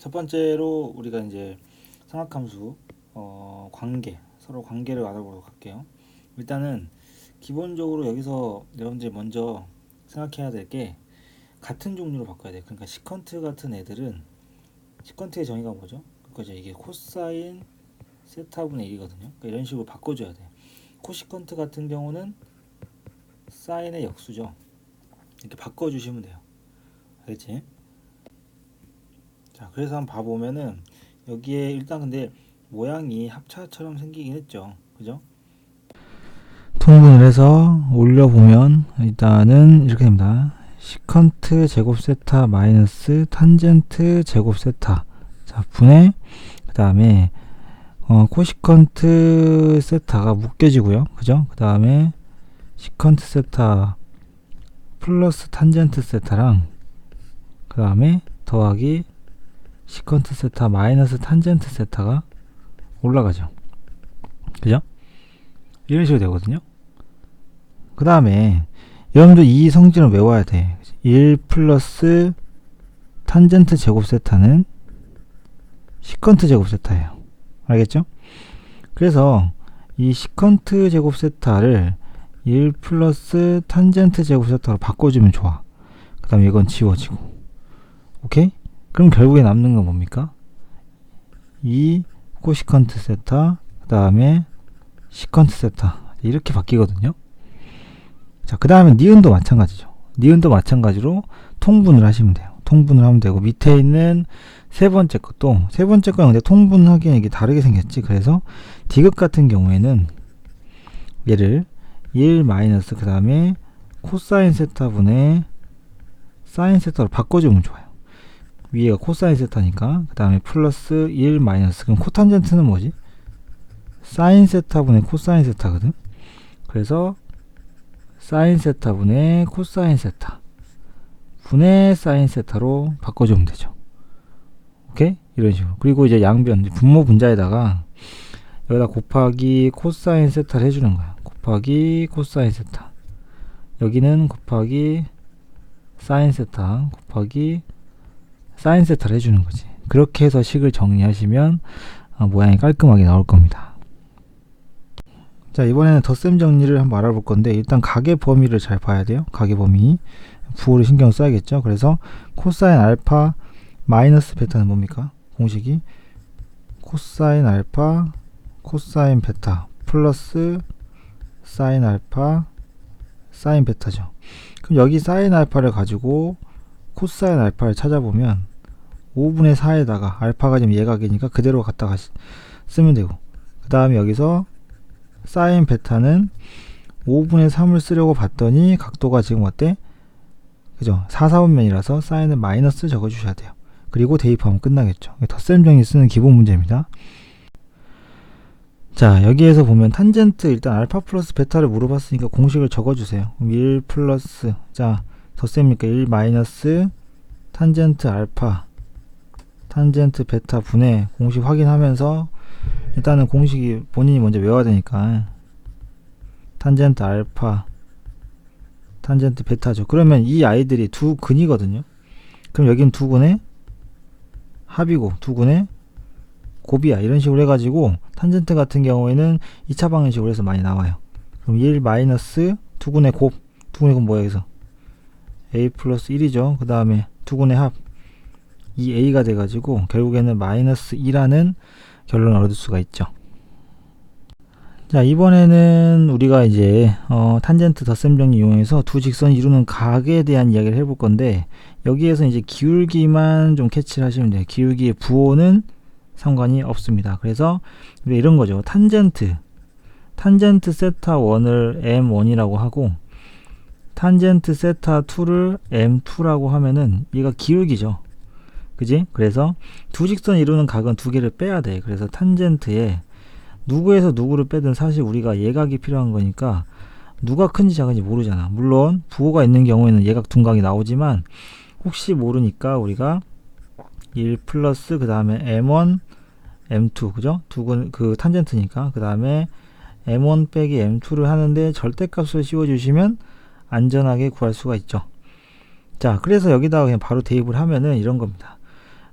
첫 번째로 우리가 이제 삼각함수 관계, 서로 관계를 알아보도록 할게요. 일단은 기본적으로 여기서 여러분들이 먼저 생각해야 될 게 같은 종류로 바꿔야 돼요. 그러니까 시컨트 같은 애들은 시컨트의 정의가 뭐죠? 그거죠. 이게 코사인 세타분의 1이거든요. 그러니까 이런 식으로 바꿔줘야 돼요. 코시컨트 같은 경우는 사인의 역수죠. 이렇게 바꿔주시면 돼요. 알겠지? 자, 그래서 한번 봐보면은 여기에 일단 근데 모양이 합차처럼 생기긴 했죠. 그죠? 통분을 해서 올려보면 일단은 이렇게 됩니다. 시컨트 제곱 세타 마이너스 탄젠트 제곱 세타. 자, 분의 그 다음에 코시컨트 세타가 묶여지고요. 그죠? 그 다음에 시컨트 세타 플러스 탄젠트 세타랑 그 다음에 더하기 시컨트 세타 마이너스 탄젠트 세타가 올라가죠. 그죠? 이런 식으로 되거든요. 그 다음에 여러분들 이 성질은 외워야 돼. 1 플러스 탄젠트 제곱 세타는 시컨트 제곱 세타예요. 알겠죠? 그래서 이 시컨트 제곱 세타를 1 플러스 탄젠트 제곱 세타로 바꿔주면 좋아. 그 다음에 이건 지워지고. 오케이? 그럼 결국에 남는 건 뭡니까? 이 코시컨트 세타, 그 다음에 시컨트 세타. 이렇게 바뀌거든요. 자, 그 다음에 니은도 마찬가지죠. 니은도 마찬가지로 통분을 하시면 돼요. 통분을 하면 되고, 밑에 있는 세 번째 것도, 세 번째 거는 근데 통분하기엔 이게 다르게 생겼지. 그래서 디귿 같은 경우에는 얘를 1 마이너스 그 다음에 코사인 세타분의 사인 세타로 바꿔주면 좋아요. 위에가 코사인 세타니까 그 다음에 플러스 1 마이너스. 그럼 코탄젠트는 뭐지? 사인 세타분의 코사인 세타거든. 그래서 사인 세타분의 코사인 세타 분의 사인 세타로 바꿔주면 되죠. 오케이? 이런 식으로. 그리고 이제 양변 분모 분자에다가 여기다 곱하기 코사인 세타를 해주는 거야. 곱하기 코사인 세타. 여기는 곱하기 사인 세타 곱하기 사인 세타를 해주는 거지. 그렇게 해서 식을 정리하시면 모양이 깔끔하게 나올 겁니다. 자, 이번에는 덧셈 정리를 한번 알아볼 건데, 일단 가계 범위를 잘 봐야 돼요. 가계 범위 부호를 신경 써야겠죠. 그래서 코사인 알파 마이너스 베타는 뭡니까? 공식이 코사인 알파 코사인 베타 플러스 사인 알파 사인 베타죠. 그럼 여기 사인 알파를 가지고 코사인 알파를 찾아보면 5분의 4에다가 알파가 지금 예각이니까 그대로 갖다가 쓰면 되고, 그 다음에 여기서 사인 베타는 5분의 3을 쓰려고 봤더니 각도가 지금 어때? 그죠? 4, 4분면이라서 사인은 마이너스 적어주셔야 돼요. 그리고 대입하면 끝나겠죠. 덧셈 정리 쓰는 기본 문제입니다. 자, 여기에서 보면 탄젠트 일단 알파 플러스 베타를 물어봤으니까 공식을 적어주세요. 1 플러스 자 덧셈이니까 1 마이너스 탄젠트 알파 탄젠트 베타 분의 공식 확인하면서 일단은 공식이 본인이 먼저 외워야 되니까 탄젠트 알파 탄젠트 베타죠. 그러면 이 아이들이 두 근이거든요. 그럼 여긴 두 근의 합이고 두 근의 곱이야. 이런 식으로 해가지고 탄젠트 같은 경우에는 2차 방정식으로 해서 많이 나와요. 그럼 1 마이너스 두 근의 곱, 두 근의 곱 뭐야 여기서? a 플러스 1이죠. 그 다음에 두 근의 합 2a가 돼가지고 결국에는 마이너스 2라는 결론을 얻을 수가 있죠. 자, 이번에는 우리가 이제 탄젠트 덧셈 정리 이용해서 두 직선이 이루는 각에 대한 이야기를 해볼 건데, 여기에서 이제 기울기만 좀 캐치를 하시면 돼요. 기울기의 부호는 상관이 없습니다. 그래서 이런 거죠. 탄젠트 세타 1을 m1이라고 하고 탄젠트 세타 2를 m2라고 하면은 얘가 기울기죠. 그지? 그래서 두 직선이 이루는 각은 두 개를 빼야 돼. 그래서 탄젠트에 누구에서 누구를 빼든 사실 우리가 예각이 필요한 거니까 누가 큰지 작은지 모르잖아. 물론 부호가 있는 경우에는 예각 둔각이 나오지만 혹시 모르니까 우리가 1 플러스 그 다음에 m1 m2 그죠? 그 탄젠트니까 그 다음에 m1 빼기 m2를 하는데 절대값을 씌워주시면 안전하게 구할 수가 있죠. 자, 그래서 여기다가 그냥 바로 대입을 하면은 이런 겁니다.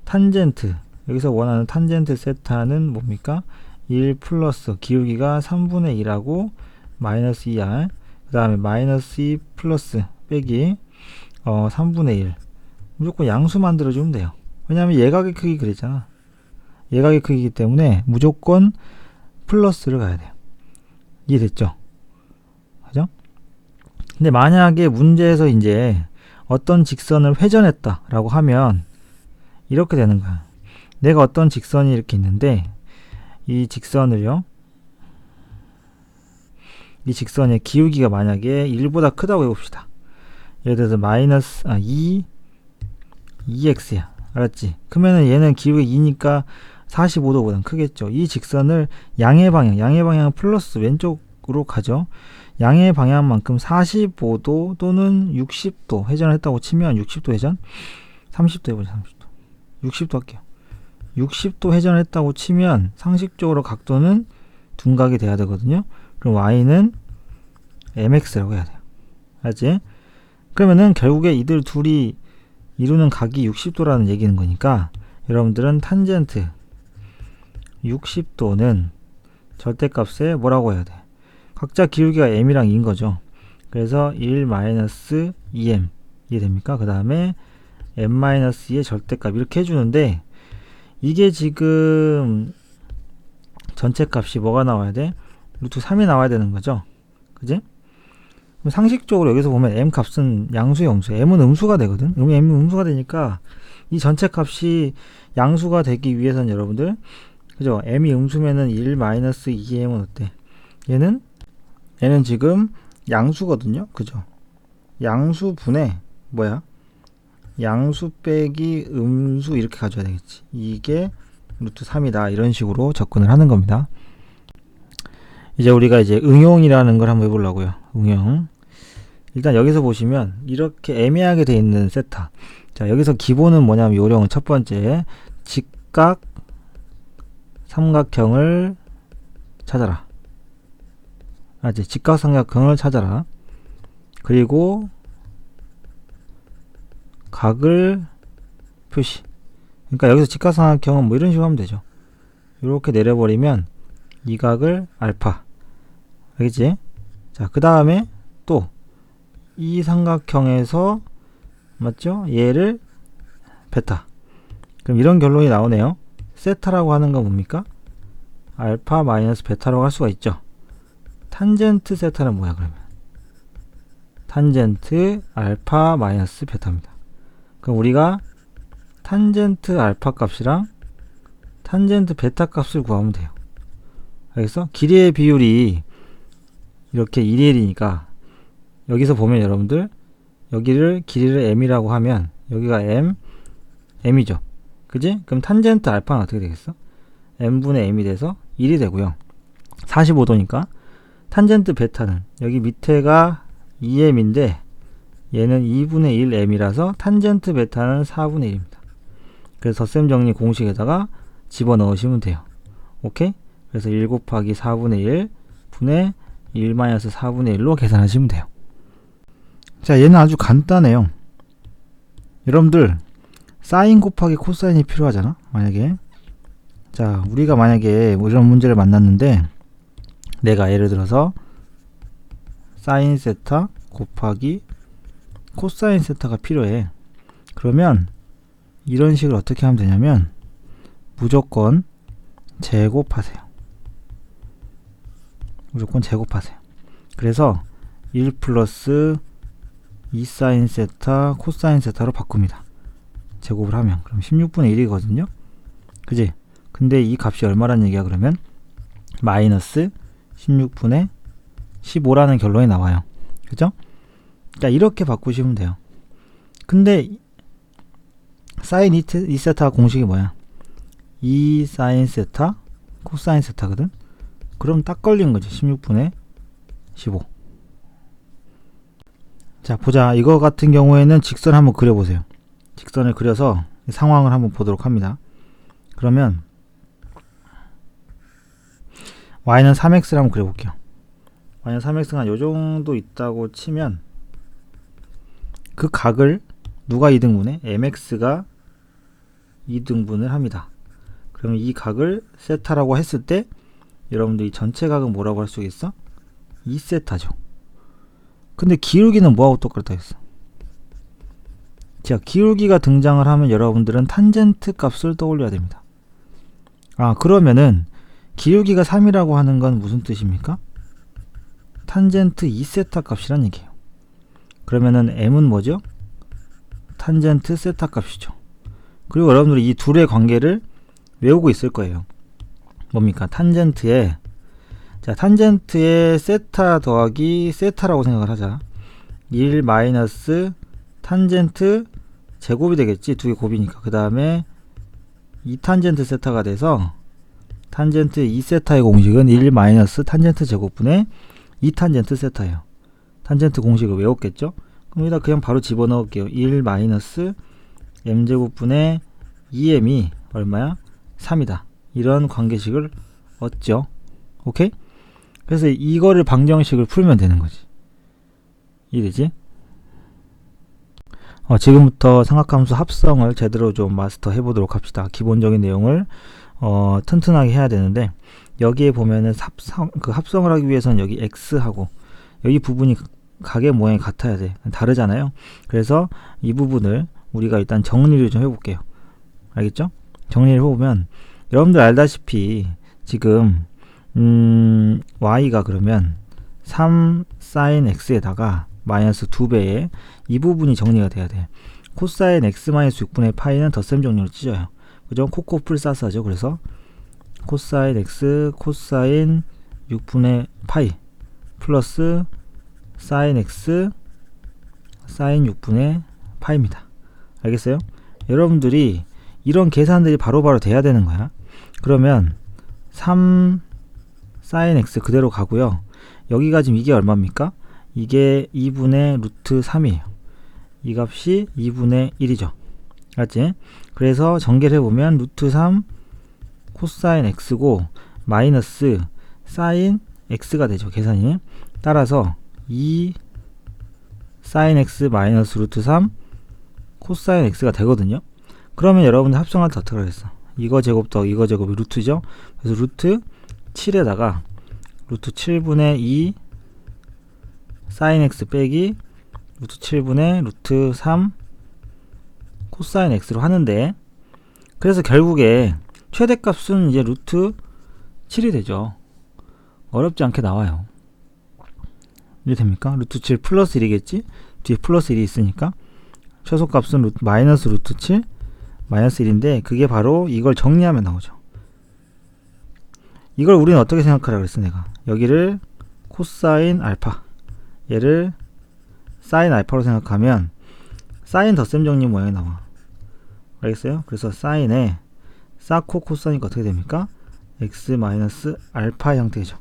탄젠트, 여기서 원하는 탄젠트 세타는 뭡니까? 1 플러스 기울기가 3분의 1하고 마이너스 2r, 그 다음에 마이너스 2 플러스 빼기 3분의 1. 무조건 양수 만들어주면 돼요. 왜냐하면 예각의 크기 그랬잖아. 예각의 크기이기 때문에 무조건 플러스를 가야 돼요. 이해됐죠? 그죠? 근데 만약에 문제에서 이제 어떤 직선을 회전했다 라고 하면 이렇게 되는 거야. 내가 어떤 직선이 이렇게 있는데 이 직선을요, 이 직선의 기울기가 만약에 1보다 크다고 해봅시다. 예를 들어서 마이너스 2x야. 알았지? 그러면은 얘는 기울기 2니까 45도보다 크겠죠. 이 직선을 양의 방향은 플러스 왼쪽으로 가죠. 양의 방향만큼 45도 또는 60도 회전을 했다고 치면 60도 회전? 30도 해보자. 60도 할게요. 60도 회전을 했다고 치면 상식적으로 각도는 둔각이 돼야 되거든요. 그럼 y는 mx라고 해야 돼요. 알지? 그러면은 결국에 이들 둘이 이루는 각이 60도라는 얘기는 거니까 여러분들은 탄젠트 60도는 절대값에 뭐라고 해야 돼? 각자 기울기가 m이랑 2인 거죠. 그래서 1-2m 이해됩니까? 그 다음에 m-2의 절대값 이렇게 해주는데 이게 지금 전체 값이 뭐가 나와야 돼? 루트 3이 나와야 되는 거죠. 그지? 그럼 상식적으로 여기서 보면 m 값은 양수의 음수, m은 음수가 되거든. m은 음수가 되니까 이 전체 값이 양수가 되기 위해서는 여러분들, 그죠? m이 음수면은 1-2m은 어때? 얘는 지금 양수거든요. 그죠? 양수분의 뭐야? 양수 빼기 음수 이렇게 가져야 되겠지. 이게 루트 3이다. 이런 식으로 접근을 하는 겁니다. 이제 우리가 이제 응용이라는 걸 한번 해보려고요. 응용. 일단 여기서 보시면 이렇게 애매하게 돼 있는 세타. 자, 여기서 기본은 뭐냐면 요령은 첫 번째, 직각 삼각형을 찾아라. 알지? 직각 삼각형을 찾아라. 그리고 각을 표시. 그러니까 여기서 직각삼각형은 뭐 이런 식으로 하면 되죠. 이렇게 내려버리면 이 각을 알파. 알겠지? 자, 그 다음에 또 이 삼각형에서 맞죠? 얘를 베타. 그럼 이런 결론이 나오네요. 세타라고 하는 건 뭡니까? 알파 마이너스 베타라고 할 수가 있죠. 탄젠트 세타는 뭐야 그러면? 탄젠트 알파 마이너스 베타입니다. 그럼 우리가 탄젠트 알파 값이랑 탄젠트 베타 값을 구하면 돼요. 알겠어? 길이의 비율이 이렇게 1:1이니까 여기서 보면 여러분들 여기를 길이를 m이라고 하면 여기가 m이죠. 그지? 그럼 탄젠트 알파는 어떻게 되겠어? m분의 m이 돼서 1이 되고요. 45도니까 탄젠트 베타는 여기 밑에가 2m인데 얘는 2분의 1 m이라서 탄젠트 베타는 4분의 1입니다. 그래서 덧셈 정리 공식에다가 집어넣으시면 돼요. 오케이? 그래서 1 곱하기 4분의 1 분의 1-4분의 1로 계산하시면 돼요. 자, 얘는 아주 간단해요. 여러분들 사인 곱하기 코사인이 필요하잖아. 만약에 자, 우리가 만약에 뭐 이런 문제를 만났는데 내가 예를 들어서 사인 세타 곱하기 코사인 세타가 필요해. 그러면 이런 식으로 어떻게 하면 되냐면 무조건 제곱하세요. 무조건 제곱하세요. 그래서 1 플러스 2 사인 세타 코사인 세타로 바꿉니다. 제곱을 하면 그럼 16분의 1이거든요. 그지? 근데 이 값이 얼마란 얘기야 그러면? 마이너스 16분의 15라는 결론이 나와요. 그죠? 그러니까 이렇게 바꾸시면 돼요. 근데 사인 2세타 공식이 뭐야? 2 사인 세타 코사인 세타거든? 그럼 딱 걸린 거지. 16분의 15. 자, 보자. 이거 같은 경우에는 직선 한번 그려보세요. 직선을 그려서 상황을 한번 보도록 합니다. 그러면 y는 3x를 한번 그려볼게요. y는 3x가 한 요정도 있다고 치면 그 각을 누가 2등분해? mx가 2등분을 합니다. 그러면 이 각을 세타라고 했을 때 여러분들 이 전체 각은 뭐라고 할 수 있어? 2세타죠. 근데 기울기는 뭐하고 똑같다 했어? 자, 기울기가 등장을 하면 여러분들은 탄젠트 값을 떠올려야 됩니다. 아, 그러면은 기울기가 3이라고 하는 건 무슨 뜻입니까? 탄젠트 2세타 값이란 얘기예요. 그러면은 m은 뭐죠? 탄젠트 세타 값이죠. 그리고 여러분들이 이 둘의 관계를 외우고 있을 거예요. 뭡니까? 탄젠트에, 자, 탄젠트에 세타 더하기 세타라고 생각을 하자. 1 마이너스 탄젠트 제곱이 되겠지. 두 개 곱이니까. 그 다음에 2탄젠트 세타가 돼서 탄젠트 2세타의 공식은 1 마이너스 탄젠트 제곱분의 2탄젠트 세타예요. 탄젠트 공식을 외웠겠죠? 그럼 여기다 그냥 바로 집어넣을게요. 1 마이너스 m제곱분의 2m이 얼마야? 3이다. 이런 관계식을 얻죠. 오케이? 그래서 이거를 방정식을 풀면 되는 거지. 이해되지? 지금부터 삼각함수 합성을 제대로 좀 마스터 해보도록 합시다. 기본적인 내용을 튼튼하게 해야 되는데, 여기에 보면은 합성을 하기 위해서는 여기 x하고 여기 부분이 각의 모양이 같아야 돼. 다르잖아요. 그래서 이 부분을 우리가 일단 정리를 좀 해볼게요. 알겠죠? 정리를 해보면 여러분들 알다시피 지금 y가 그러면 3 sin x에다가 마이너스 2배에 이 부분이 정리가 돼야 돼. 코사인 x 마이너스 6분의 파이는 덧셈 정리로 찢어요. 그죠? 코코 풀사스하죠. 그래서 코사인 x 코사인 6분의 파이 플러스 사인 x 사인 6분의 파이입니다. 알겠어요? 여러분들이 이런 계산들이 바로바로 돼야 되는 거야. 그러면 3 사인 x 그대로 가고요. 여기가 지금 이게 얼마입니까? 이게 2분의 루트 3이에요. 이 값이 2분의 1이죠. 알았지? 그래서 전개를 해보면 루트 3 코사인 x고 마이너스 사인 x가 되죠. 계산이. 따라서 2 사인 x 마이너스 루트 3 코사인 x가 되거든요. 그러면 여러분들 합성할 때 어떻게 하겠어? 이거 제곱 더 이거 제곱이 루트죠. 그래서 루트 7에다가 루트 7분의 2 사인 x 빼기 루트 7분의 루트 3 코사인 x로 하는데, 그래서 결국에 최대값은 이제 루트 7이 되죠. 어렵지 않게 나와요. 이해 됩니까? 루트 7 플러스 1이겠지? 뒤에 플러스 1이 있으니까 최소값은 마이너스 루트 7 마이너스 1인데 그게 바로 이걸 정리하면 나오죠. 이걸 우리는 어떻게 생각하라고 그랬어 내가. 여기를 코사인 알파, 얘를 사인 알파로 생각하면 사인 덧셈 정리 모양이 나와. 알겠어요? 그래서 사인에 사코 코사니까 어떻게 됩니까? x 마이너스 알파 형태죠.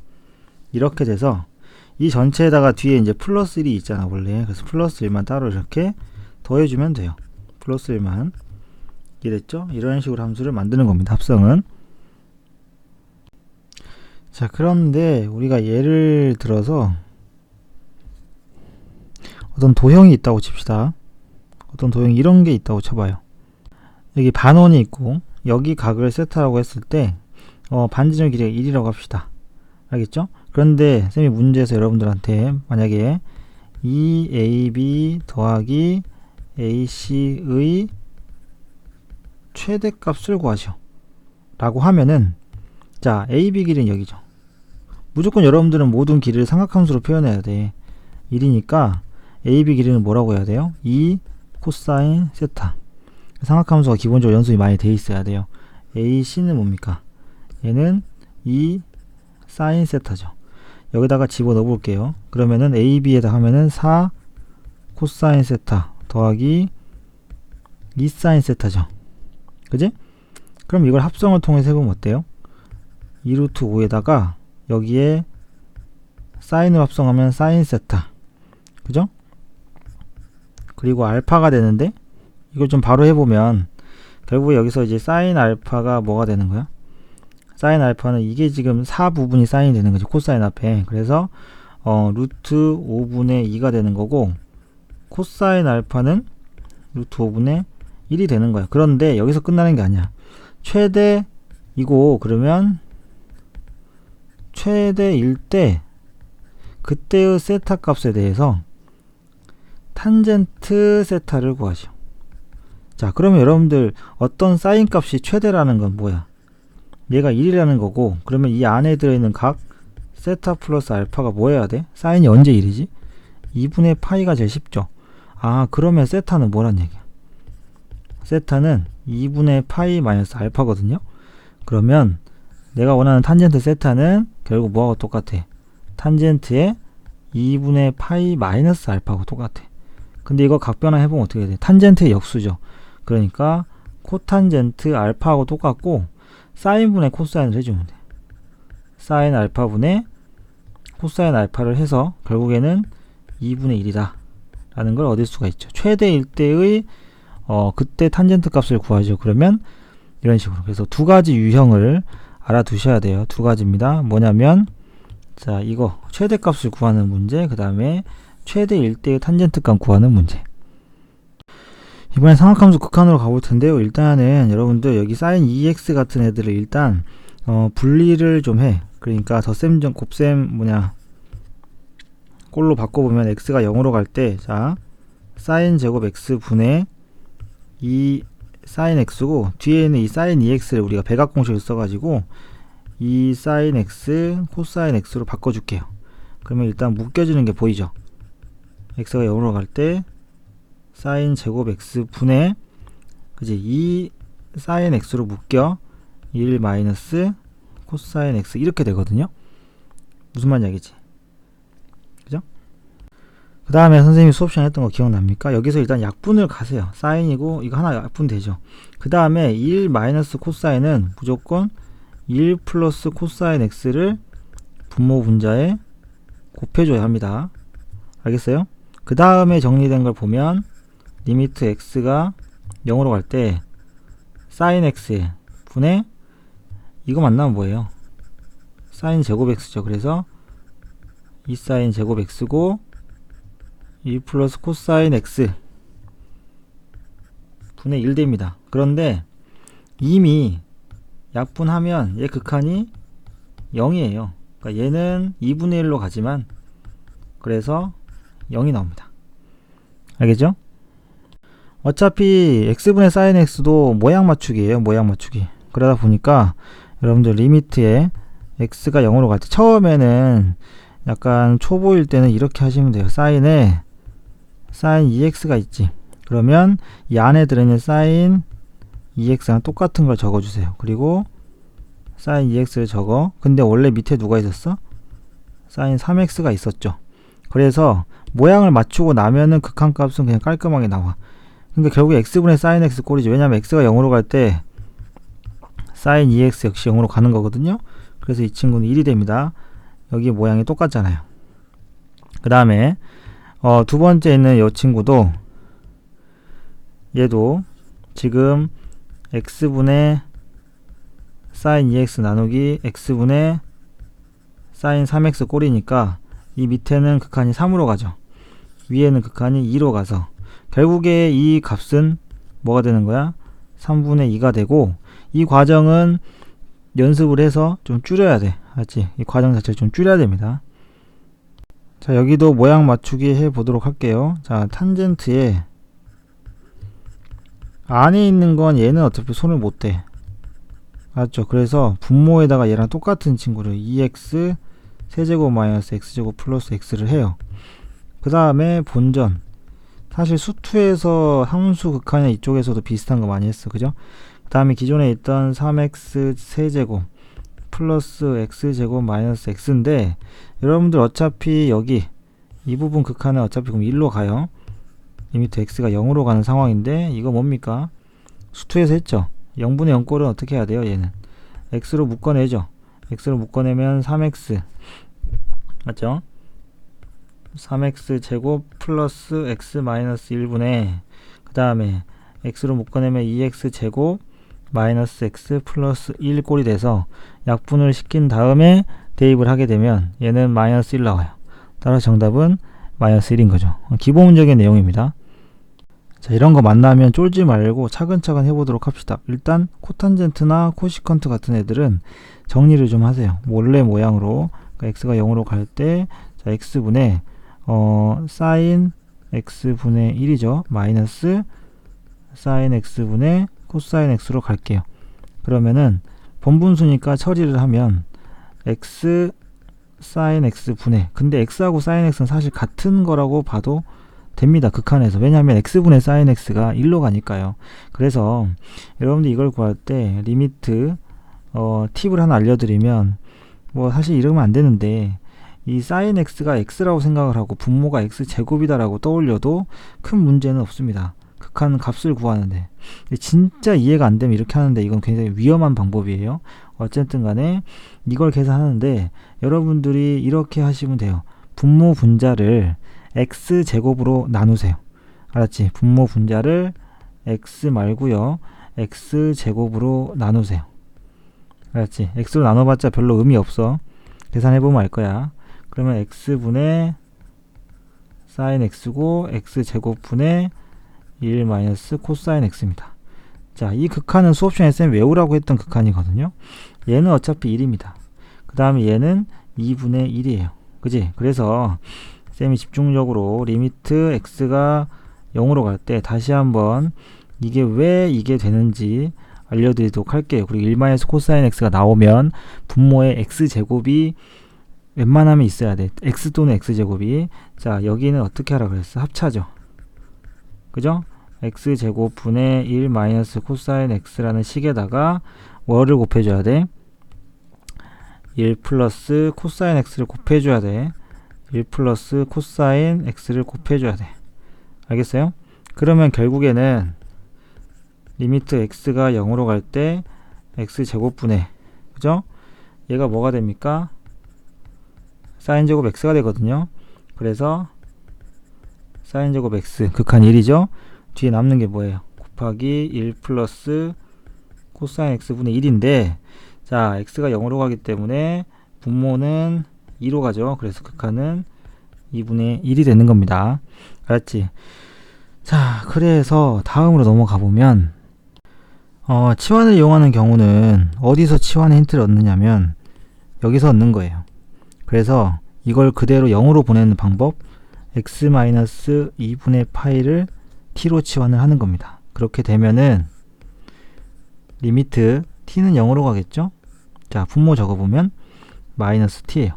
이렇게 돼서 이 전체에다가 뒤에 이제 플러스 1이 있잖아 원래. 그래서 플러스 1만 따로 이렇게 더해주면 돼요. 플러스 1만. 이랬죠? 이런 식으로 함수를 만드는 겁니다. 합성은. 자, 그런데 우리가 예를 들어서 어떤 도형이 있다고 칩시다. 어떤 도형이 이런 게 있다고 쳐봐요. 여기 반원이 있고 여기 각을 세타라고 했을 때 반지름 길이가 1이라고 합시다. 알겠죠? 그런데 쌤이 문제에서 여러분들한테 만약에 2ab 더하기 ac의 최대값을 구하시오 라고 하면은, 자, ab 길이는 여기죠. 무조건 여러분들은 모든 길이를 삼각함수로 표현해야 돼. 1이니까 ab 길이는 뭐라고 해야 돼요? 2 코사인 세타. 삼각함수가 기본적으로 연습이 많이 돼 있어야 돼요. ac는 뭡니까? 얘는 2 사인 세타죠. 여기다가 집어넣어 볼게요. 그러면은 ab에다 하면은 4 코사인 세타 더하기 2 사인 세타죠. 그지? 그럼 이걸 합성을 통해서 해보면 어때요? 2루트 5에다가 여기에 사인을 합성하면 사인 세타. 그죠? 그리고 알파가 되는데, 이걸 좀 바로 해보면 결국에 여기서 이제 사인 알파가 뭐가 되는 거야? 사인 알파는 이게 지금 4 부분이 사인이 되는 거지, 코사인 앞에. 그래서 루트 5분의 2가 되는 거고, 코사인 알파는 루트 5분의 1이 되는 거야. 그런데 여기서 끝나는 게 아니야. 최대이고, 그러면 최대일 때 그때의 세타 값에 대해서 탄젠트 세타를 구하죠. 자, 그러면 여러분들 어떤 사인 값이 최대라는 건 뭐야? 얘가 1이라는 거고, 그러면 이 안에 들어있는 각 세타 플러스 알파가 뭐 해야 돼? 사인이 언제 1이지? 2분의 파이가 제일 쉽죠. 아, 그러면 세타는 뭐란 얘기야? 세타는 2분의 파이 마이너스 알파거든요. 그러면 내가 원하는 탄젠트 세타는 결국 뭐하고 똑같아? 탄젠트의 2분의 파이 마이너스 알파하고 똑같아. 근데 이거 각변화 해보면 어떻게 돼? 탄젠트의 역수죠. 그러니까 코탄젠트 알파하고 똑같고 사인분의 코사인을 해주면 돼. 사인 알파분의 코사인 알파를 해서 결국에는 2분의 1이다 라는 걸 얻을 수가 있죠. 최대일 때의 그때 탄젠트 값을 구하죠. 그러면 이런 식으로. 그래서 두 가지 유형을 알아두셔야 돼요. 두 가지입니다. 뭐냐면, 자, 이거 최대 값을 구하는 문제, 그 다음에 최대일 때의 탄젠트 값 구하는 문제. 이번엔 삼각함수 극한으로 가볼 텐데요. 일단은 여러분들 여기 sin 2x 같은 애들을 일단 분리를 좀 해. 그러니까 덧셈 곱셈 꼴로 바꿔보면 x가 0으로 갈 때, 자, sin 제곱 x 분의 2 sin x고, 뒤에 있는 이 sin 2x를 우리가 백악공식을 써가지고 이 sin x 코사인 x로 바꿔줄게요. 그러면 일단 묶여지는 게 보이죠? x가 0으로 갈 때 sin 제곱 x 분의, 그지, 2 sin x로 묶여 1 마이너스 코사인 x 이렇게 되거든요. 무슨 말인지 알겠지? 그죠? 그 다음에 선생님이 수업 시간에 했던 거 기억납니까? 여기서 일단 약분을 가세요. 사인이고 이거 하나 약분 되죠. 그 다음에 1 마이너스 코사인은 무조건 1 플러스 코사인 x를 분모 분자에 곱해줘야 합니다. 알겠어요? 그 다음에 정리된 걸 보면 리미트 x가 0으로 갈 때 sin x 분의 이거 만나면 뭐예요? sin 제곱 x죠. 그래서 2 sin 제곱 x고 2 플러스 코사인 x 분의 1 됩니다. 그런데 이미 약분하면 얘 극한이 0이에요. 그러니까 얘는 2분의 1로 가지만, 그래서 0이 나옵니다. 알겠죠? 어차피 x분의 sin x도 모양 맞추기예요. 모양 맞추기. 그러다 보니까 여러분들 리미트에 x가 0으로 갈 때, 처음에는 약간 초보일 때는 이렇게 하시면 돼요. 사인에 sin 2x가 있지. 그러면 이 안에 들어있는 sin 2x랑 똑같은 걸 적어주세요. 그리고 sin 2x를 적어. 근데 원래 밑에 누가 있었어? sin 3x가 있었죠. 그래서 모양을 맞추고 나면은 극한값은 그냥 깔끔하게 나와. 그러니까 결국에 x분의 sin x 꼴이죠. 왜냐면 x가 0으로 갈 때 sin 2x 역시 0으로 가는 거거든요. 그래서 이 친구는 1이 됩니다. 여기 모양이 똑같잖아요. 그 다음에 두 번째 있는 이 친구도, 얘도 지금 x분의 sin 2x 나누기 x분의 sin 3x 꼴이니까 이 밑에는 극한이 3으로 가죠. 위에는 극한이 2로 가서 결국에 이 값은 뭐가 되는 거야? 3분의 2가 되고, 이 과정은 연습을 해서 좀 줄여야 돼. 알지? 이 과정 자체를 좀 줄여야 됩니다. 자, 여기도 모양 맞추기 해 보도록 할게요. 자, 탄젠트에 안에 있는 건 얘는 어차피 손을 못 대. 알았죠? 그래서 분모에다가 얘랑 똑같은 친구를 2x 세제곱 마이너스 x제곱 플러스 x를 해요. 그 다음에 본전. 사실 수투에서 함수 극한이나 이쪽에서도 비슷한 거 많이 했어. 그죠? 그 다음에 기존에 있던 3x 세제곱 플러스 x제곱 마이너스 x인데, 여러분들 어차피 여기 이 부분 극한은 어차피 그럼 1로 가요. 리미트 x가 0으로 가는 상황인데, 이거 뭡니까? 수투에서 했죠? 0분의 0꼴은 어떻게 해야 돼요? 얘는 x로 묶어내죠. x로 묶어내면 3x 맞죠? 3x 제곱 플러스 x 마이너스 1분의, 그 다음에 x로 묶어내면 2x 제곱 마이너스 x 플러스 1 꼴이 돼서 약분을 시킨 다음에 대입을 하게 되면 얘는 마이너스 1 나와요. 따라서 정답은 마이너스 1인 거죠. 기본적인 내용입니다. 자, 이런 거 만나면 쫄지 말고 차근차근 해보도록 합시다. 일단 코탄젠트나 코시컨트 같은 애들은 정리를 좀 하세요. 원래 모양으로, 그러니까 x가 0으로 갈 때 자, x분의 사인 x분의 1이죠. 마이너스 사인 x분의 코사인 x로 갈게요. 그러면은 번분수니까 처리를 하면 x 사인 x분의, 근데 x하고 사인 x는 사실 같은 거라고 봐도 됩니다. 극한에서. 왜냐하면 x분의 사인 x가 1로 가니까요. 그래서 여러분들 이걸 구할 때 리미트 팁을 하나 알려드리면, 뭐 사실 이러면 안 되는데 이 사인 x가 x라고 생각을 하고 분모가 x제곱이다 라고 떠올려도 큰 문제는 없습니다. 극한 값을 구하는데. 진짜 이해가 안 되면 이렇게 하는데 이건 굉장히 위험한 방법이에요. 어쨌든 간에 이걸 계산하는데 여러분들이 이렇게 하시면 돼요. 분모 분자를 x제곱으로 나누세요. 알았지? 분모 분자를 x 말고요, x제곱으로 나누세요. 알았지? x로 나눠봤자 별로 의미 없어. 계산해보면 알 거야. 그러면 x분의 사인 x고 x제곱분의 1 마이너스 코사인 x입니다. 자, 이 극한은 수업시간에 쌤 외우라고 했던 극한이거든요. 얘는 어차피 1입니다. 그 다음에 얘는 2분의 1이에요. 그지? 그래서 쌤이 집중적으로 리미트 x가 0으로 갈 때 다시 한번 이게 왜 이게 되는지 알려드리도록 할게요. 그리고 1 마이너스 코사인 x가 나오면 분모의 x제곱이 웬만하면 있어야 돼. x 또는 x제곱이. 자, 여기는 어떻게 하라 그랬어? 합차죠. 그죠? x제곱 분의 1 마이너스 코사인 x라는 식에다가 뭐를 곱해줘야 돼? 1 플러스 코사인 x를 곱해줘야 돼. 1 플러스 코사인 x를 곱해줘야 돼. 알겠어요? 그러면 결국에는 리미트 x가 0으로 갈 때 x제곱분의, 그죠? 얘가 뭐가 됩니까? 사인제곱 x가 되거든요. 그래서 사인제곱 x 극한 1이죠. 뒤에 남는 게 뭐예요? 곱하기 1 플러스 코사인 x분의 1인데, 자, x가 0으로 가기 때문에 분모는 2로 가죠. 그래서 극한은 2분의 1이 되는 겁니다. 알았지? 자, 그래서 다음으로 넘어가 보면 치환을 이용하는 경우는 어디서 치환의 힌트를 얻느냐면 여기서 얻는 거예요. 그래서 이걸 그대로 0으로 보내는 방법, x-2분의 파이를 t로 치환을 하는 겁니다. 그렇게 되면은 리미트 t는 0으로 가겠죠? 자, 분모 적어보면 마이너스 t예요.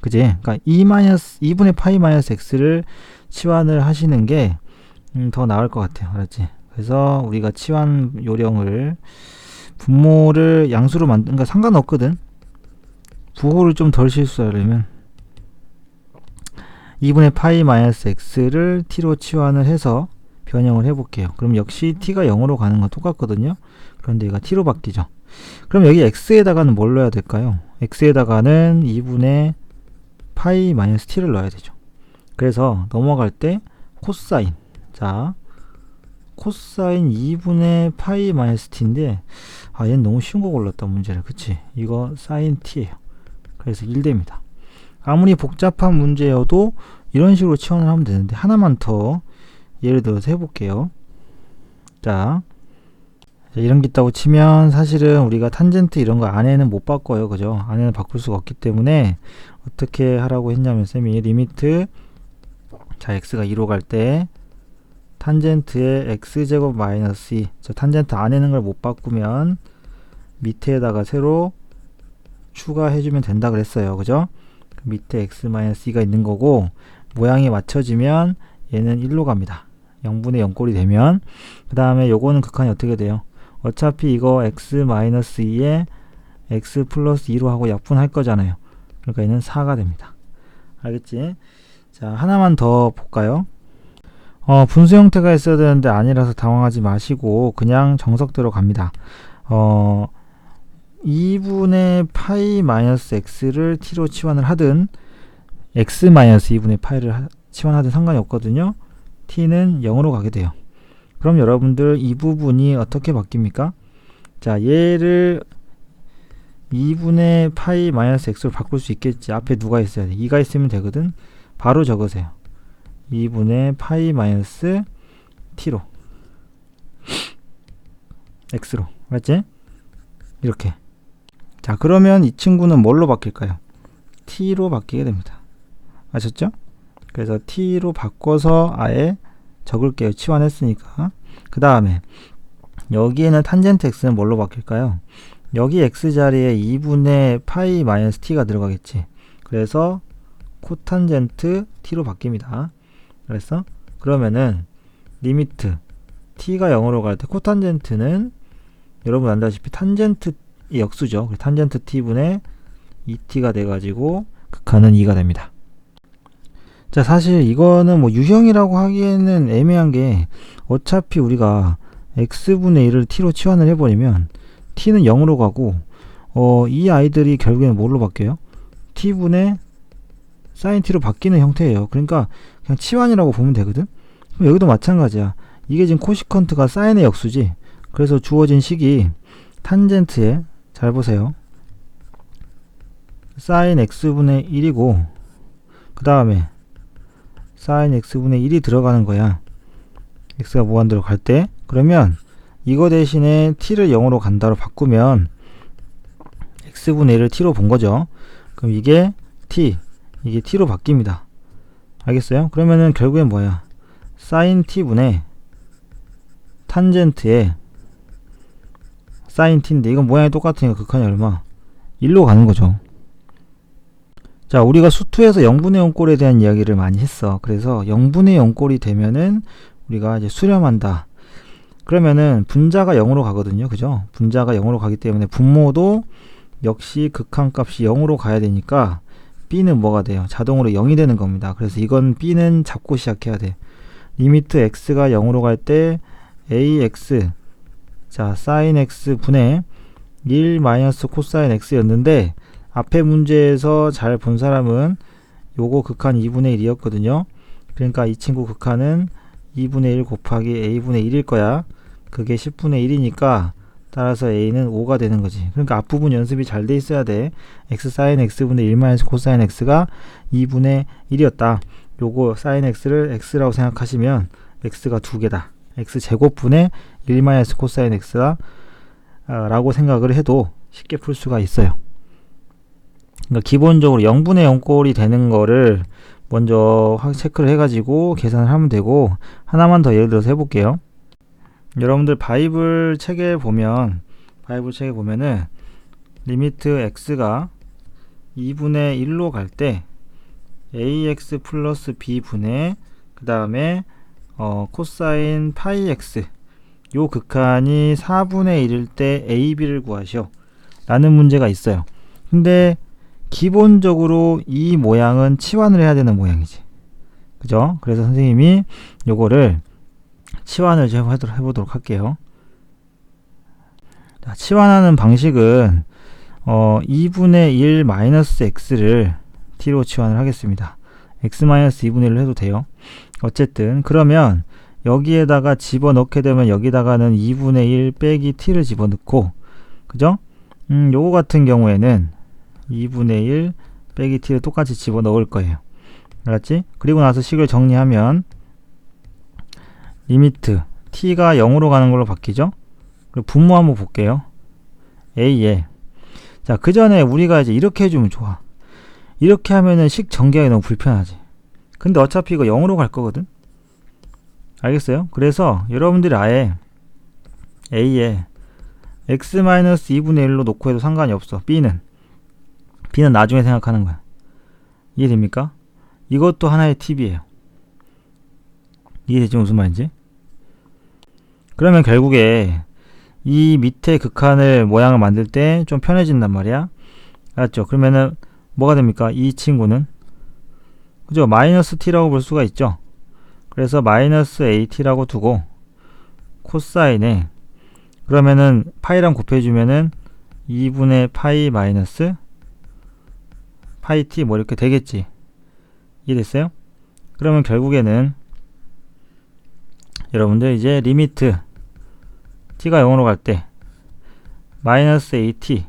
그지? 그러니까 2분의 파이 마이너스 x를 치환을 하시는 게 더 나을 것 같아요. 알았지? 그래서 우리가 치환 요령을, 분모를 양수로 그러니까 상관없거든. 부호를 좀 덜 실수하려면 2분의 파이 마이너스 x를 t로 치환을 해서 변형을 해볼게요. 그럼 역시 t가 0으로 가는 건 똑같거든요. 그런데 얘가 t로 바뀌죠. 그럼 여기 x에다가는 뭘 넣어야 될까요? x에다가는 2분의 파이 마이너스 t를 넣어야 되죠. 그래서 넘어갈 때 코사인, 자, 코사인 2분의 파이 마이너스 t인데, 아, 얘는 너무 쉬운 거 골랐다, 문제를. 그치? 이거 사인 t예요. 그래서 1됩니다. 아무리 복잡한 문제여도 이런 식으로 치환을 하면 되는데, 하나만 더 예를 들어서 해볼게요. 자, 이런 게 있다고 치면 사실은 우리가 탄젠트 이런 거 안에는 못 바꿔요. 그죠? 안에는 바꿀 수가 없기 때문에 어떻게 하라고 했냐면, 쌤이 리미트, 자, x가 2로 갈 때 탄젠트의 x제곱 마이너스 2, 저 탄젠트 안에는 걸 못 바꾸면 밑에다가 새로 추가해주면 된다 그랬어요. 그죠? 밑에 x 마이너스 2가 있는 거고, 모양이 맞춰지면 얘는 1로 갑니다. 0분의 0꼴이 되면. 그 다음에 요거는 극한이 어떻게 돼요? 어차피 이거 x 마이너스 2에 x 플러스 2로 하고 약분할 거잖아요. 그러니까 얘는 4가 됩니다. 알겠지? 자, 하나만 더 볼까요? 분수 형태가 있어야 되는데 아니라서 당황하지 마시고 그냥 정석대로 갑니다. 2분의 파이 마이너스 x를 t로 치환을 하든 x 마이너스 2분의 파이를 치환하든 상관이 없거든요. t는 0으로 가게 돼요. 그럼 여러분들 이 부분이 어떻게 바뀝니까? 자, 얘를 2분의 파이 마이너스 x로 바꿀 수 있겠지. 앞에 누가 있어야 돼? 2가 있으면 되거든. 바로 적으세요. 2분의 파이 마이너스 t로. x로. 맞지? 이렇게. 자, 그러면 이 친구는 뭘로 바뀔까요? t로 바뀌게 됩니다. 아셨죠? 그래서 t로 바꿔서 아예 적을게요. 치환했으니까. 그 다음에 여기에는 탄젠트 x는 뭘로 바뀔까요? 여기 x 자리에 2분의 파이 마이너스 t가 들어가겠지. 그래서 코탄젠트 t로 바뀝니다. 그래서 그러면은 리미트 t가 0으로 갈 때 코탄젠트는 여러분 안다시피 탄젠트 역수죠. 탄젠트 t분의 2t가 돼가지고 극한은 2가 됩니다. 자, 사실 이거는 뭐 유형이라고 하기에는 애매한 게 어차피 우리가 x분의 1을 t로 치환을 해버리면 t는 0으로 가고 이 아이들이 결국에는 뭘로 바뀌어요? t분의 sin t로 바뀌는 형태예요. 그러니까 그냥 치환이라고 보면 되거든. 그럼 여기도 마찬가지야. 이게 지금 코시컨트가 사인의 역수지. 그래서 주어진 식이 탄젠트에 잘 보세요. sin x분의 1이고 그 다음에 sin x분의 1이 들어가는 거야. x가 무한대로 갈 때. 그러면 이거 대신에 t를 0으로 간다로 바꾸면 x분의 1을 t로 본 거죠. 그럼 이게 t, 이게 t로 바뀝니다. 알겠어요? 그러면은 결국엔 뭐야? sin t분의 탄젠트에 sin t인데 이건 모양이 똑같으니까 극한이 얼마? 1로 가는 거죠. 자, 우리가 수투에서 0분의 0꼴에 대한 이야기를 많이 했어. 그래서 0분의 0꼴이 되면은 우리가 이제 수렴한다. 그러면은 분자가 0으로 가거든요. 그죠? 분자가 0으로 가기 때문에 분모도 역시 극한값이 0으로 가야 되니까 b는 뭐가 돼요? 자동으로 0이 되는 겁니다. 그래서 이건 b는 잡고 시작해야 돼. 리미트 x가 0으로 갈 때 ax, 자 sin x 분의 1 마이너스 코사인 x였는데 앞에 문제에서 잘 본 사람은 요거 극한 2분의 1이었거든요. 그러니까 이 친구 극한은 2분의 1 곱하기 a분의 1일 거야. 그게 10분의 1이니까 따라서 a는 5가 되는 거지. 그러니까 앞부분 연습이 잘 돼 있어야 돼. x sin x분의 1 마이너스 코사인 x가 2분의 1이었다. 요거 sin x를 x라고 생각하시면 x가 2개다. x 제곱분의 1 마이너스 코사인 x가 라고 생각을 해도 쉽게 풀 수가 있어요. 그러니까 기본적으로 0분의 0꼴이 되는 거를 먼저 체크를 해가지고 계산을 하면 되고, 하나만 더 예를 들어서 해볼게요. 여러분들 바이블 책에 보면은 리미트 x가 2분의 1로 갈 때 ax 플러스 b분의 그 다음에 코사인 파이 x 요 극한이 4분의 1일 때 ab를 구하시오 라는 문제가 있어요. 근데 기본적으로 이 모양은 치환을 해야 되는 모양이지. 그죠? 그래서 선생님이 요거를 치환을 좀 해보도록 할게요. 자, 치환하는 방식은 2분의 1 마이너스 x를 t로 치환을 하겠습니다. x 마이너스 2분의 1로 해도 돼요. 어쨌든 그러면 여기에다가 집어넣게 되면 여기다가는 2분의 1 빼기 t를 집어넣고, 그죠? 요거 같은 경우에는 2분의 1 빼기 t를 똑같이 집어넣을 거예요. 알았지? 그리고 나서 식을 정리하면 리미트 t가 0으로 가는 걸로 바뀌죠? 그리고 분모 한번 볼게요. a에 자, 그 전에 우리가 이제 이렇게 해주면 좋아. 이렇게 하면은 식 전개하기 너무 불편하지. 근데 어차피 이거 0으로 갈 거거든? 알겠어요? 그래서 여러분들이 아예 a에 x-2분의 1로 놓고 해도 상관이 없어. b는 나중에 생각하는 거야. 이해됩니까? 이것도 하나의 팁이에요. 이해되지 무슨 말인지? 그러면 결국에 이 밑에 극한을 모양을 만들 때 좀 편해진단 말이야. 알았죠? 그러면은 뭐가 됩니까? 이 친구는 그죠? 마이너스 t라고 볼 수가 있죠. 그래서 마이너스 at라고 두고 코사인에 그러면은 파이랑 곱해주면은 2분의 파이 마이너스 파이 t 뭐 이렇게 되겠지. 이해됐어요? 그러면 결국에는 여러분들 이제 리미트 t가 0으로 갈 때 마이너스 at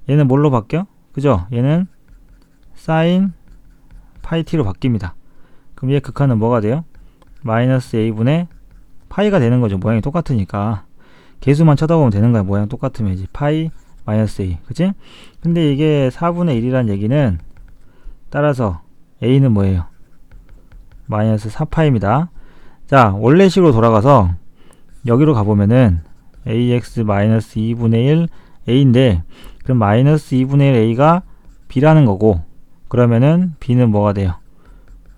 얘는 뭘로 바뀌어? 그죠? 얘는 sin 파이 t로 바뀝니다. 그럼 얘 극한은 뭐가 돼요? 마이너스 a분의 파이가 되는 거죠. 모양이 똑같으니까. 개수만 쳐다보면 되는 거야. 모양 똑같으면 이제 파이 마이너스 a, 그치? 근데 이게 4분의 1이란 얘기는 따라서 a는 뭐예요? 마이너스 4파입니다. 자, 원래식으로 돌아가서 여기로 가보면은 ax 마이너스 2분의 1 a인데, 그럼 마이너스 2분의 1 a가 b라는 거고, 그러면은 b는 뭐가 돼요?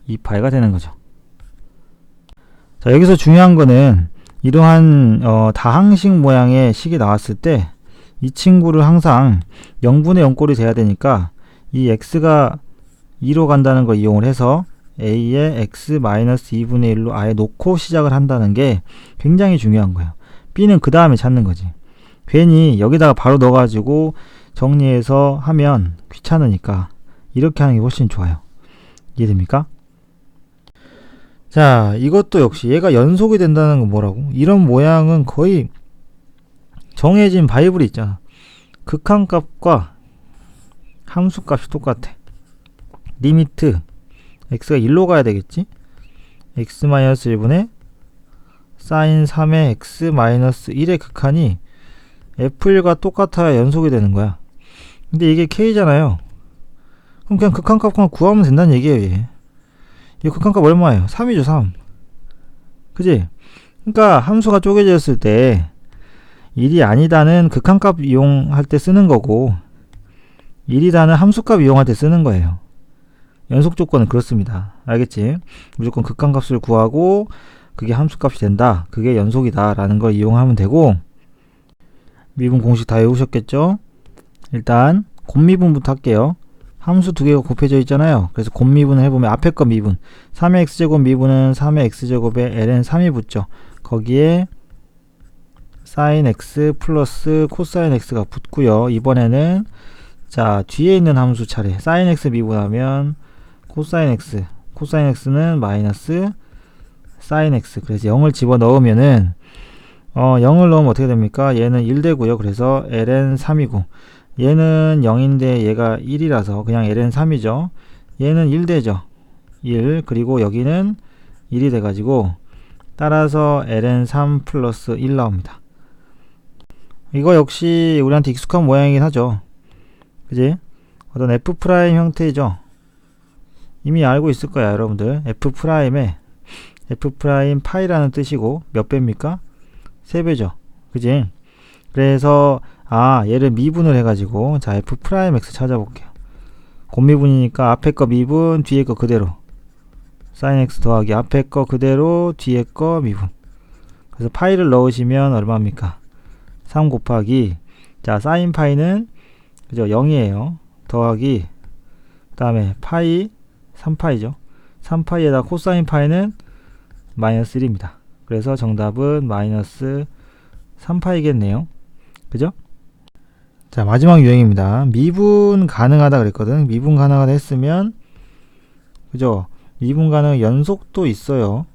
2파이가 되는 거죠. 자, 여기서 중요한 거는 이러한 다항식 모양의 식이 나왔을 때 이 친구를 항상 0분의 0꼴이 돼야 되니까 이 x가 2로 간다는 걸 이용을 해서 a의 x 마이너스 2분의 1로 아예 놓고 시작을 한다는 게 굉장히 중요한 거예요. b는 그 다음에 찾는 거지. 괜히 여기다가 바로 넣어가지고 정리해서 하면 귀찮으니까 이렇게 하는 게 훨씬 좋아요. 이해됩니까? 자, 이것도 역시 얘가 연속이 된다는 건 뭐라고? 이런 모양은 거의 정해진 바이블이 있잖아. 극한값과 함수값이 똑같아. 리미트 x가 1로 가야 되겠지? x-1분의 sin 3의 x-1의 극한이 f1과 똑같아야 연속이 되는 거야. 근데 이게 k잖아요. 그럼 그냥 극한값만 구하면 된다는 얘기예요. 얘. 이 극한값 얼마예요? 3이죠. 3. 그지? 그러니까 함수가 쪼개져 있을 때 1이 아니다는 극한값 이용할 때 쓰는 거고, 1이다는 함수값 이용할 때 쓰는 거예요. 연속 조건은 그렇습니다. 알겠지? 무조건 극한값을 구하고 그게 함수값이 된다, 그게 연속이다 라는 걸 이용하면 되고, 미분 공식 다 외우셨겠죠? 일단 곱미분부터 할게요. 함수 두 개가 곱해져 있잖아요. 그래서 곱미분을 해보면 앞에 거 미분, 3의 x제곱 미분은 3의 x제곱에 ln 3이 붙죠. 거기에 sin x 플러스 코사인 x가 붙고요. 이번에는 자, 뒤에 있는 함수 차례 sin x 미분하면 코사인 x는 마이너스 sin x. 그래서 0을 집어넣으면은 0을 넣으면 어떻게 됩니까? 얘는 1 되고요. 그래서 ln 3이고, 얘는 0인데 얘가 1이라서 그냥 ln 3이죠. 얘는 1 되죠. 1. 그리고 여기는 1이 돼가지고 따라서 ln 3 플러스 1 나옵니다. 이거 역시 우리한테 익숙한 모양이긴 하죠. 그지? 어떤 f' 형태이죠. 이미 알고 있을 거야, 여러분들. f'에 f' 파이라는 뜻이고 몇 배입니까? 3배죠. 그지? 그래서 얘를 미분을 해가지고, 자, f'x 찾아볼게요. 곱미분이니까 앞에 거 미분, 뒤에 거 그대로. sin x 더하기 앞에 거 그대로, 뒤에 거 미분. 그래서 파이를 넣으시면 얼마입니까? 3 곱하기, 자, sin 파이는 그죠? 0이에요. 더하기, 그 다음에 파이 3파이죠. 3파이에다 코사인 파이는 마이너스 1입니다. 그래서 정답은 마이너스 3파이겠네요. 그죠? 자, 마지막 유형입니다. 미분 가능하다 그랬거든. 미분 가능하다 했으면, 그죠? 미분 가능 연속도 있어요.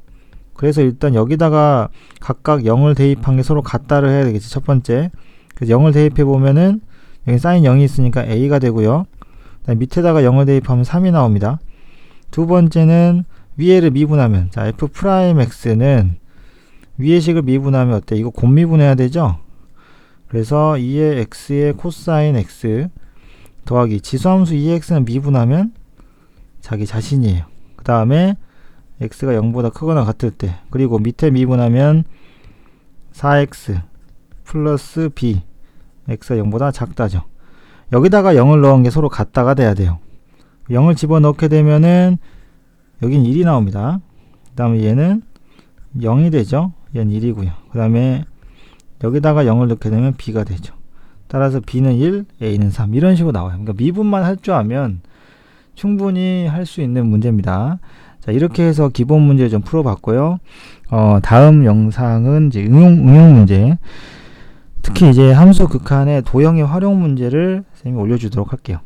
그래서 일단 여기다가 각각 0을 대입한 게 서로 같다를 해야 되겠지. 첫 번째. 그래서 0을 대입해 보면은 여기 sin 0이 있으니까 a가 되고요. 그다음에 밑에다가 0을 대입하면 3이 나옵니다. 두 번째는 위에를 미분하면, 자, f'x는 위의 식을 미분하면 어때? 이거 곱미분해야 되죠? 그래서 2의 x의 코사인 x 더하기 지수함수 2x는 미분하면 자기 자신이에요. 그 다음에 x가 0보다 크거나 같을 때, 그리고 밑에 미분하면 4x 플러스 b, x가 0보다 작다죠. 여기다가 0을 넣은 게 서로 같다가 돼야 돼요. 0을 집어넣게 되면은 여긴 1이 나옵니다. 그 다음에 얘는 0이 되죠. 얘는 1이고요. 그 다음에 여기다가 0을 넣게 되면 b가 되죠. 따라서 b는 1, a는 3, 이런 식으로 나와요. 그러니까 미분만 할 줄 알면 충분히 할 수 있는 문제입니다. 자, 이렇게 해서 기본 문제 좀 풀어봤고요. 다음 영상은 이제 응용 문제, 특히 이제 함수 극한의 도형의 활용 문제를 선생님이 올려주도록 할게요.